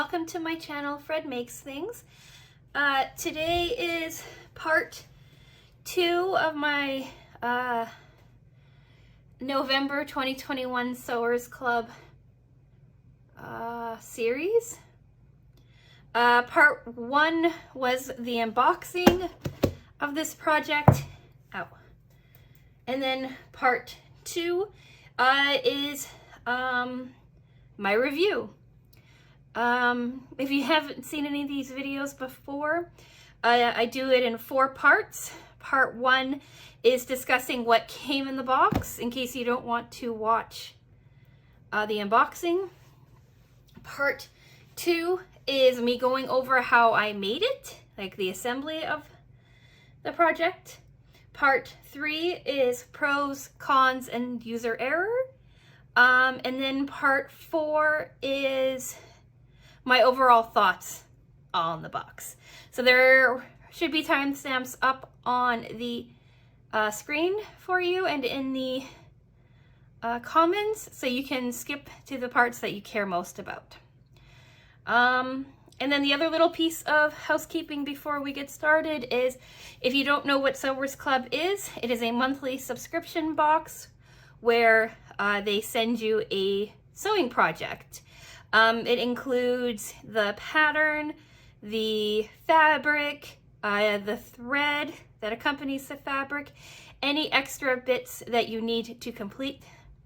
welcome to my channel, Fred Makes Things. Today is part 2 of my November 2021 Sewers Club series. Part 1 was the unboxing of this project. Ow. And then part 2 is my review. If you haven't seen any of these videos before, I do it in 4 parts. Part 1 is discussing what came in the box, in case you don't want to watch the unboxing. Part 2 is me going over how I made it, like the assembly of the project. Part 3 is pros, cons, and user error. And then part 4 is my overall thoughts on the box. So there should be timestamps up on the screen for you and in the comments, so you can skip to the parts that you care most about. And then the other little piece of housekeeping before we get started is, if you don't know what Sewers Club is, it is a monthly subscription box where they send you a sewing project. It includes the pattern, the fabric, the thread that accompanies the fabric, any extra bits that you need to complete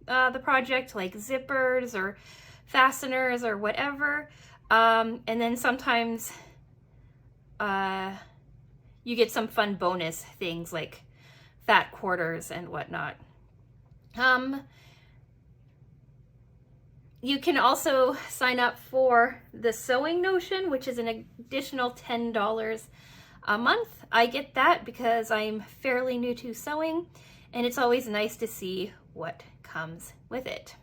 the project, like zippers or fasteners or whatever. And then sometimes you get some fun bonus things like fat quarters and whatnot. You can also sign up for the Sewing Notion, which is an additional $10 a month. I get that because I'm fairly new to sewing, and it's always nice to see what comes with it.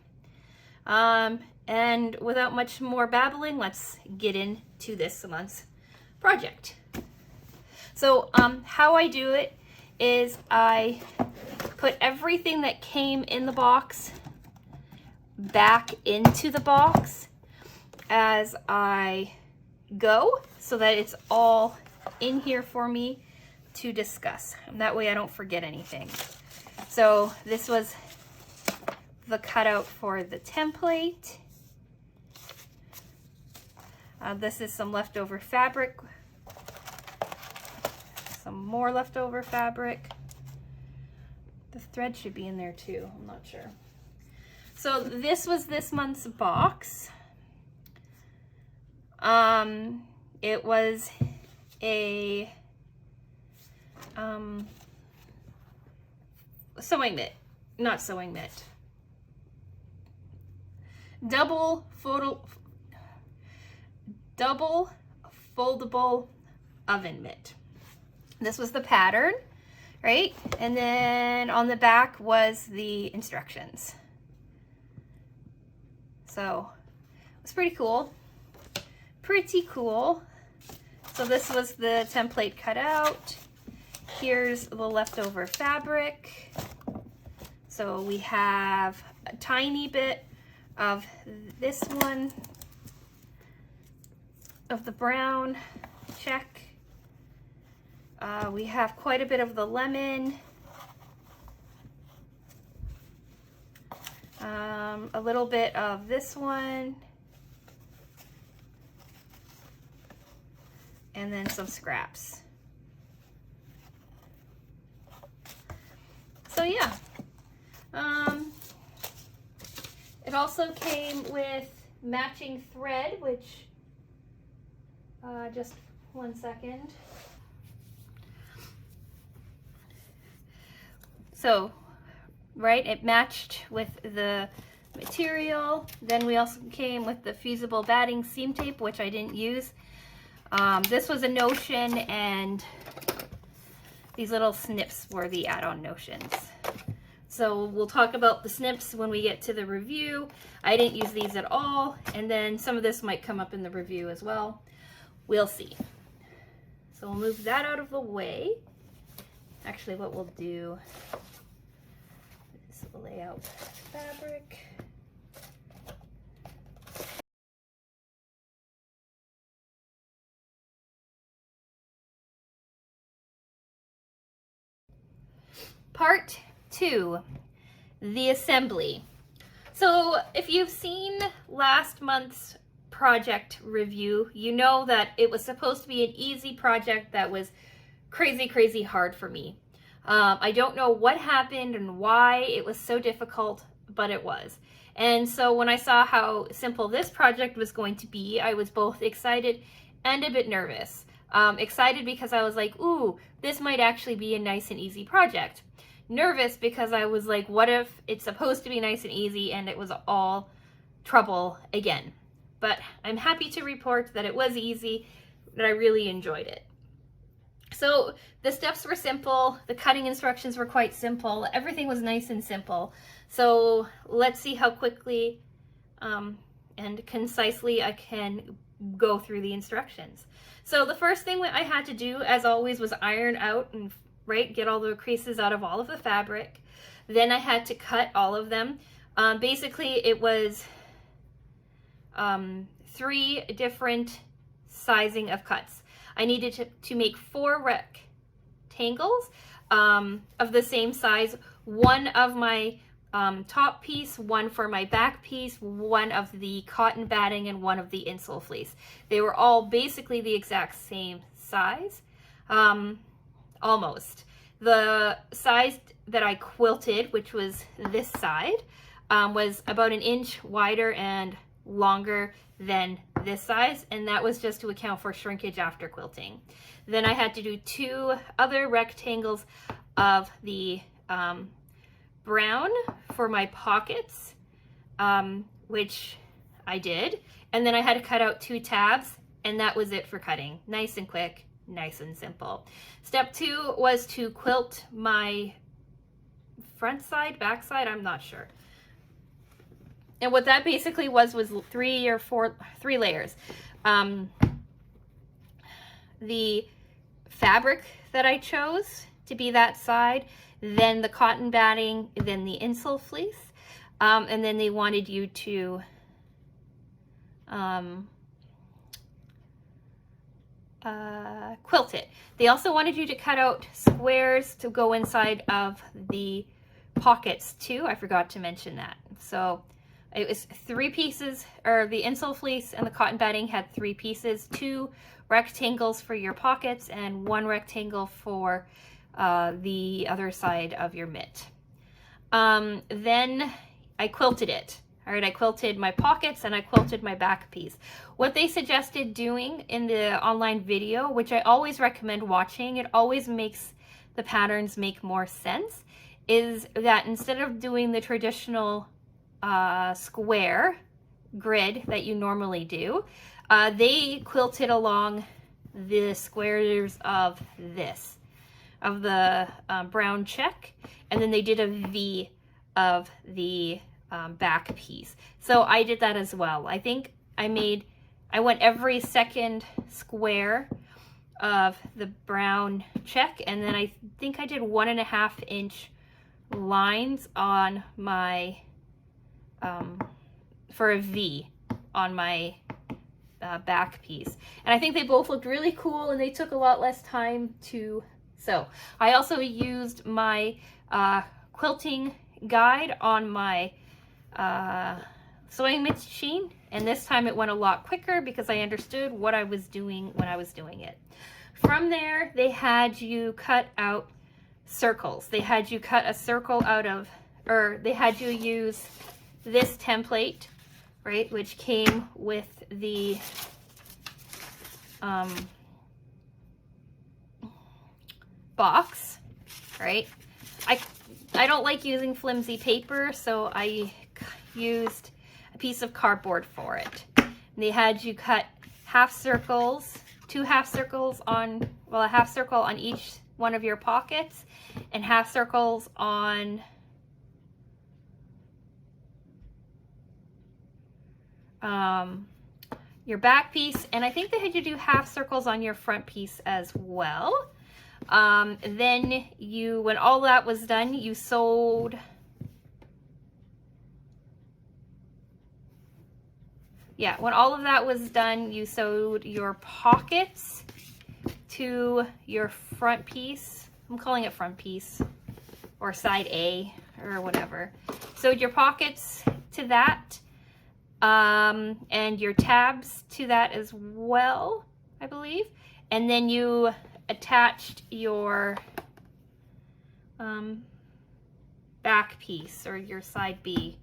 And without much more babbling, let's get into this month's project. So how I do it is I put everything that came in the box back into the box as I go, so that it's all in here for me to discuss. And that way I don't forget anything. So this was the cutout for the template. This is some leftover fabric. Some more leftover fabric. The thread should be in there too, I'm not sure. So this was this month's box. It was a sewing mitt, not sewing mitt. Double foldable oven mitt. This was the pattern, right? And then on the back was the instructions. So it's pretty cool. Pretty cool. So this was the template cut out. Here's the leftover fabric. So we have a tiny bit of this one, of the brown check. We have quite a bit of the lemon. A little bit of this one. And then some scraps. So yeah. It also came with matching thread, which, just 1 second. So, right, it matched with the material. Then we also came with the fusible batting seam tape, which I didn't use. This was a notion, and these little snips were the add-on notions. So we'll talk about the snips when we get to the review. I didn't use these at all, and then some of this might come up in the review as well. We'll see. So we'll move that out of the way. Actually, what we'll do is lay out fabric. Part 2, the assembly. So if you've seen last month's project review, you know that it was supposed to be an easy project that was crazy hard for me. I don't know what happened and why it was so difficult, but it was. And so when I saw how simple this project was going to be, I was both excited and a bit nervous. Excited because I was like, ooh, this might actually be a nice and easy project. Nervous because I was like, what if it's supposed to be nice and easy and it was all trouble again? But I'm happy to report that it was easy, that I really enjoyed it. So the steps were simple, the cutting instructions were quite simple, everything was nice and simple. So let's see how quickly and concisely I can go through the instructions. So the first thing I had to do, as always, was iron out and get all the creases out of all of the fabric. Then I had to cut all of them. Basically, it was 3 different sizing of cuts. I needed to make 4 rectangles of the same size, 1 of my top piece, 1 for my back piece, 1 of the cotton batting, and 1 of the insole fleece. They were all basically the exact same size, almost. The size that I quilted, which was this side, was about 1 inch wider and longer than this size, and that was just to account for shrinkage after quilting. Then I had to do 2 other rectangles of the brown for my pockets, which I did, and then I had to cut out 2 tabs, and that was it for cutting. Nice and quick, nice and simple. Step 2 was to quilt my front side, back side, I'm not sure. And what that basically was 3 layers. The fabric that I chose to be that side, then the cotton batting, then the insole fleece, and then they wanted you to quilt it. They also wanted you to cut out squares to go inside of the pockets too. I forgot to mention that. So it was 3 pieces, or the insole fleece and the cotton batting had 3 pieces, 2 rectangles for your pockets and 1 rectangle for the other side of your mitt. Then I quilted it. All right, I quilted my pockets and I quilted my back piece. What they suggested doing in the online video, which I always recommend watching, it always makes the patterns make more sense, is that instead of doing the traditional square grid that you normally do, they quilted along the squares of the brown check, and then they did a V of the back piece. So I did that as well. I think I went every second square of the brown check, and then I think I did 1.5 inch lines on my for a V on my back piece. And I think they both looked really cool, and they took a lot less time to sew. I also used my quilting guide on my sewing machine, and this time it went a lot quicker because I understood what I was doing when I was doing it. From there, they had you cut out circles. They had you cut a circle out of, or they had you use this template, right, which came with the box, right? I don't like using flimsy paper, so I used a piece of cardboard for it. And they had you cut half circles, 2 half circles on, well, a half circle on each one of your pockets, and half circles on your back piece, and I think they had you do half circles on your front piece as well. Then when all that was done, you sewed, when all of that was done, you sewed your pockets to your front piece. I'm calling it front piece, or side A or whatever. Sewed your pockets to that, and your tabs to that as well, I believe. And then you attached your back piece or your side B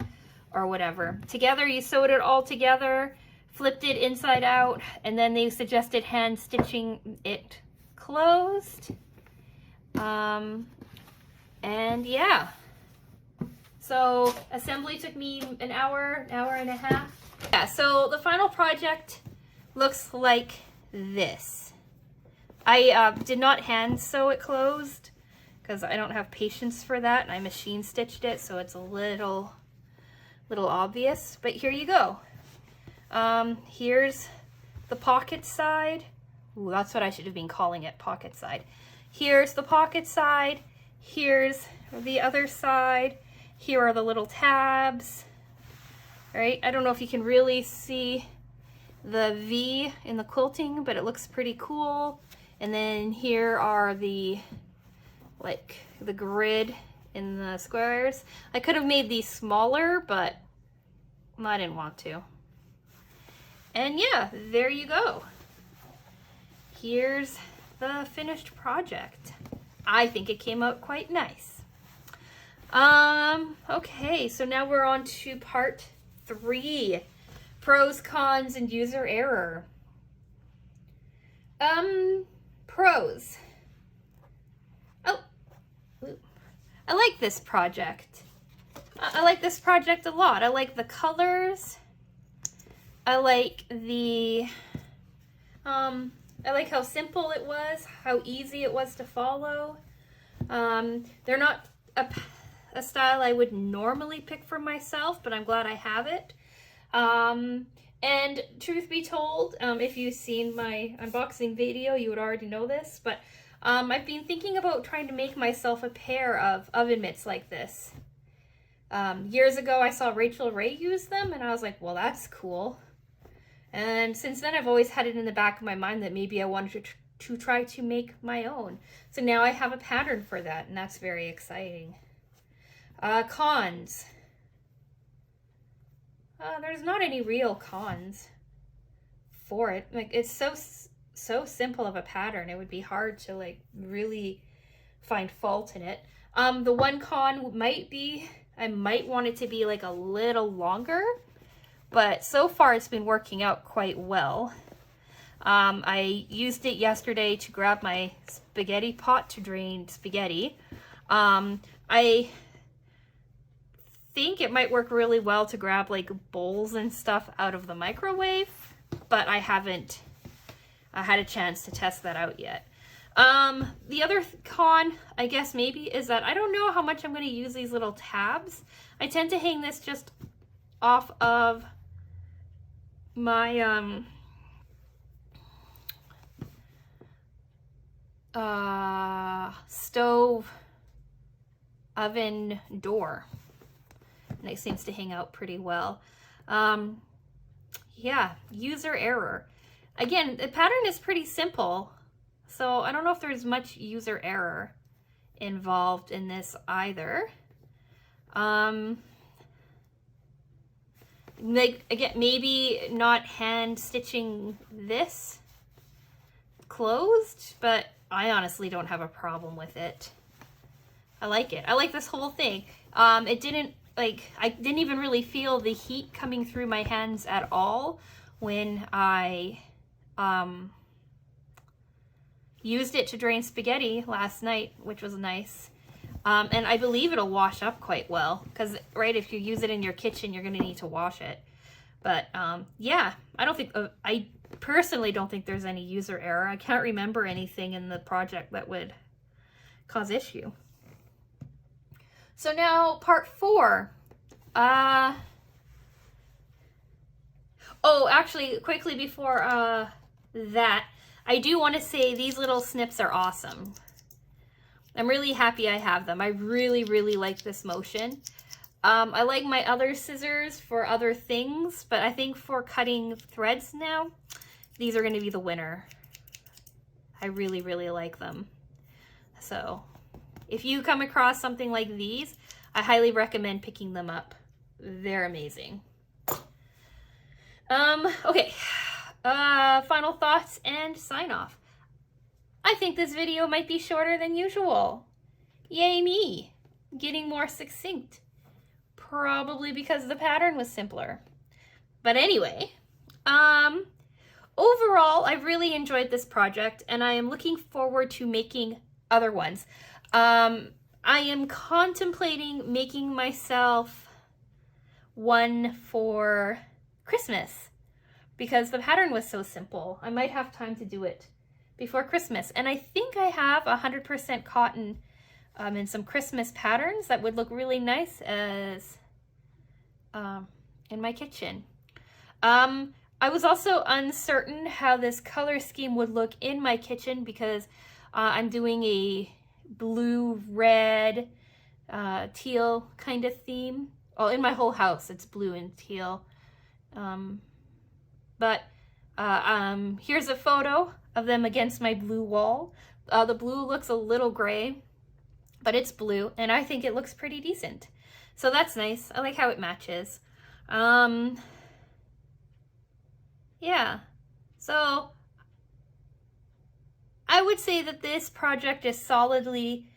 or whatever. Together, you sewed it all together, flipped it inside out, and then they suggested hand stitching it closed. And yeah. So assembly took me an hour and a half. Yeah, so the final project looks like this. I did not hand sew it closed because I don't have patience for that, and I machine stitched it, so it's a little obvious, but here you go. Here's the pocket side. Ooh, that's what I should have been calling it, pocket side. Here's the pocket side. Here's the other side. Here are the little tabs. All right, I don't know if you can really see the V in the quilting, but it looks pretty cool. And then here are the grid in the squares. I could have made these smaller, but I didn't want to. And yeah, there you go. Here's the finished project. I think it came out quite nice. Okay, so now we're on to part 3. Pros, cons, and user error. Pros. Oh, I like this project. I like this project a lot. I like the colors. I like the, I like how simple it was, how easy it was to follow. They're not a style I would normally pick for myself, but I'm glad I have it. And truth be told, if you've seen my unboxing video, you would already know this, but I've been thinking about trying to make myself a pair of oven mitts like this. Years ago, I saw Rachel Ray use them, and I was like, well, that's cool. And since then, I've always had it in the back of my mind that maybe I wanted to try to make my own. So now I have a pattern for that, and that's very exciting. Cons. There's not any real cons for it. Like, it's so simple of a pattern. It would be hard to like really find fault in it. The one con might be I might want it to be like a little longer, but so far it's been working out quite well. I used it yesterday to grab my spaghetti pot to drain spaghetti. I think it might work really well to grab like bowls and stuff out of the microwave, but I haven't had a chance to test that out yet. The other con, I guess maybe, is that I don't know how much I'm going to use these little tabs. I tend to hang this just off of my stove oven door. And it seems to hang out pretty well. Yeah, user error. Again, the pattern is pretty simple, so I don't know if there's much user error involved in this either. Like, again, maybe not hand stitching this closed, but I honestly don't have a problem with it. I like it. I like this whole thing. It didn't, like, I didn't even really feel the heat coming through my hands at all when I used it to drain spaghetti last night, which was nice. And I believe it'll wash up quite well, because, right, if you use it in your kitchen, you're going to need to wash it. But, yeah, I don't think, I personally don't think there's any user error. I can't remember anything in the project that would cause issue. So now part 4. Oh, actually, quickly before that, I do want to say these little snips are awesome. I'm really happy I have them. I really, really like this motion. I like my other scissors for other things, but I think for cutting threads now, these are going to be the winner. I really, really like them. So, If you come across something like these, I highly recommend picking them up. They're amazing. Okay, final thoughts and sign off. I think this video might be shorter than usual. Yay me, getting more succinct. Probably because the pattern was simpler. But anyway, overall, I really enjoyed this project and I am looking forward to making other ones. I am contemplating making myself one for Christmas because the pattern was so simple. I might have time to do it before Christmas. And I think I have 100% cotton and some Christmas patterns that would look really nice as in my kitchen. I was also uncertain how this color scheme would look in my kitchen because I'm doing a blue, red, teal kind of theme. Well, in my whole house, it's blue and teal. Here's a photo of them against my blue wall. The blue looks a little gray, but it's blue, and I think it looks pretty decent. So that's nice. I like how it matches. Yeah, so I would say that this project is solidly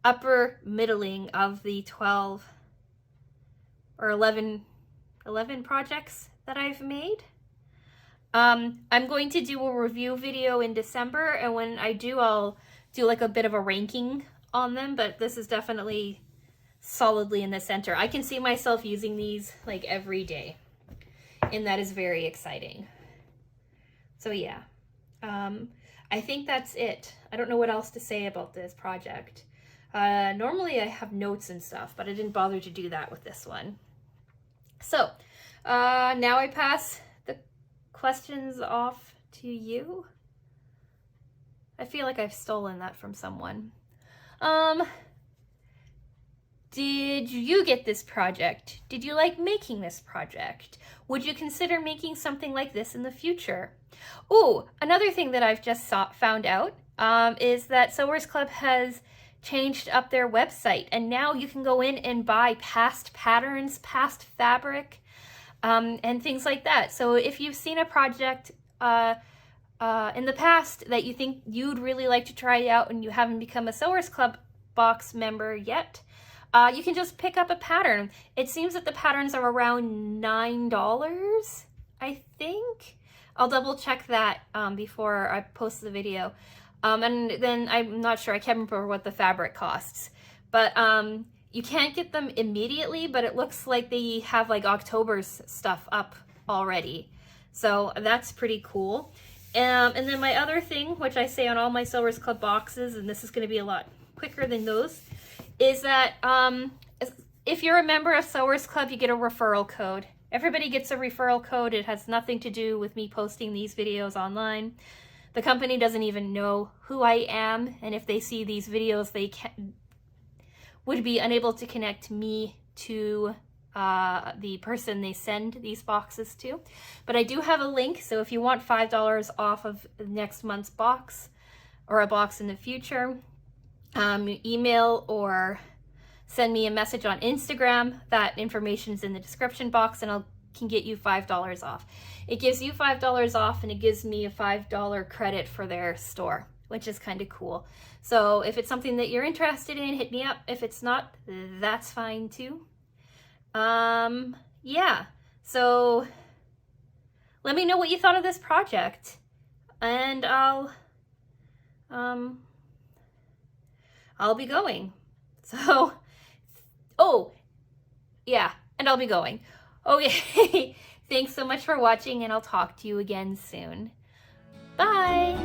upper middling of the 12 or 11 projects that I've made. I'm going to do a review video in December, and when I do, I'll do like a bit of a ranking on them, but this is definitely solidly in the center. I can see myself using these like every day, and that is very exciting. So yeah, I think that's it. I don't know what else to say about this project. Normally I have notes and stuff, but I didn't bother to do that with this one. So now I pass the questions off to you. I feel like I've stolen that from someone. Did you get this project? Did you like making this project? Would you consider making something like this in the future? Oh, another thing that I've just found out is that Sewers Club has changed up their website, and now you can go in and buy past patterns, past fabric, and things like that. So if you've seen a project in the past that you think you'd really like to try out and you haven't become a Sewers Club box member yet, you can just pick up a pattern. It seems that the patterns are around $9, I think. I'll double check that before I post the video. And then I'm not sure, I can't remember what the fabric costs. But you can't get them immediately, but it looks like they have like October's stuff up already. So that's pretty cool. And then my other thing, which I say on all my Sewers Club boxes, and this is going to be a lot quicker than those, is that if you're a member of Sewers Club, you get a referral code. Everybody gets a referral code. It has nothing to do with me posting these videos online. The company doesn't even know who I am, and if they see these videos, they would be unable to connect me to the person they send these boxes to. But I do have a link, so if you want $5 off of next month's box, or a box in the future, email or send me a message on Instagram. That information is in the description box, and I can get you $5 off. It gives you $5 off, and it gives me a $5 credit for their store, which is kind of cool. So if it's something that you're interested in, hit me up. If it's not, that's fine too. Yeah, so let me know what you thought of this project, and I'll be going. So, oh, yeah, and I'll be going. Okay, thanks so much for watching, and I'll talk to you again soon. Bye!